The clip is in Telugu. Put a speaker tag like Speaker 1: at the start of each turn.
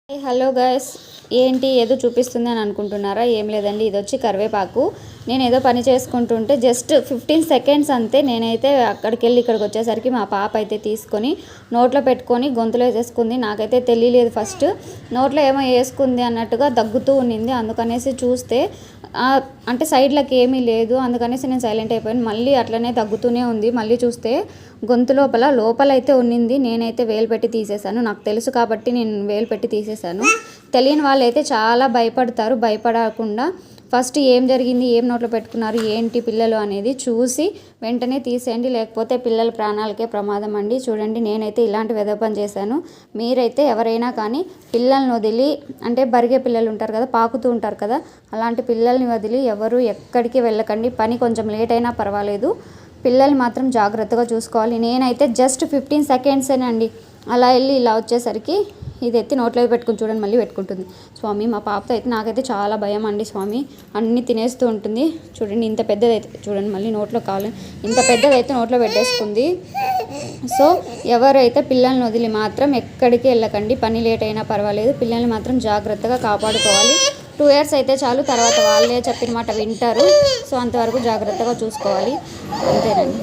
Speaker 1: హలో గైస్, ఏంటి ఏదో చూపిస్తుంది అని అనుకుంటున్నారా? ఏం లేదండి, ఇది వచ్చి కరివేపాకు. నేను ఏదో పని చేసుకుంటుంటే జస్ట్ 15 సెకండ్స్ అంతే. నేనైతే అక్కడికి వెళ్ళి ఇక్కడికి వచ్చేసరికి మా పాప అయితే తీసుకొని నోట్లో పెట్టుకొని గొంతులో వేసేసుకుంది. నాకైతే తెలియలేదు, ఫస్ట్ నోట్లో ఏమో వేసుకుంది అన్నట్టుగా దగ్గుతూ ఉన్నింది. అందుకనేసి చూస్తే అంటే సైడ్లకి ఏమీ లేదు, అందుకనేసి నేను సైలెంట్ అయిపోయాను. మళ్ళీ అట్లనే దగ్గుతూనే ఉంది. మళ్ళీ చూస్తే గొంతు లోపలైతే ఉన్నింది. నేనైతే వేలు పెట్టి తీసేసాను, నాకు తెలుసు కాబట్టి నేను వేలు పెట్టి తీసేసాను. తెలియని వాళ్ళు అయితే చాలా భయపడతారు. భయపడకుండా ఫస్ట్ ఏం జరిగింది, ఏం నోట్లో పెట్టుకున్నారు, ఏంటి పిల్లలు అనేది చూసి వెంటనే తీసేయండి, లేకపోతే పిల్లల ప్రాణాలకే ప్రమాదం అండి. చూడండి, నేనైతే ఇలాంటి వెధవ పని చేశాను. మీరైతే ఎవరైనా కానీ పిల్లల్ని వదిలి, అంటే బరిగే పిల్లలు ఉంటారు కదా, పాకుతూ ఉంటారు కదా, అలాంటి పిల్లల్ని వదిలి ఎవరు ఎక్కడికి వెళ్ళకండి. పని కొంచెం లేట్ అయినా పర్వాలేదు, పిల్లల్ని మాత్రం జాగ్రత్తగా చూసుకోవాలి. నేనైతే జస్ట్ 15 సెకండ్సేనండి అలా వెళ్ళి ఇలా వచ్చేసరికి ఇది ఎత్తి నోట్లో పెట్టుకుని చూడండి, మళ్ళీ పెట్టుకుంటుంది. స్వామి, మా పాపతో అయితే నాకైతే చాలా భయం అండి స్వామి. అన్నీ తినేస్తూ ఉంటుంది. చూడండి, ఇంత పెద్దదైతే చూడండి, మళ్ళీ నోట్లో కావాలి, ఇంత పెద్దదైతే నోట్లో పెట్టేసుకుంది. సో ఎవరైతే పిల్లల్ని వదిలి మాత్రం ఎక్కడికి వెళ్ళకండి. పని లేట్ అయినా పర్వాలేదు, పిల్లల్ని మాత్రం జాగ్రత్తగా కాపాడుకోవాలి. 2 ఇయర్స్ అయితే చాలు, తర్వాత వాళ్ళే చెప్పిన మాట వింటారు. సో అంతవరకు జాగ్రత్తగా చూసుకోవాలి, అంతేనండి.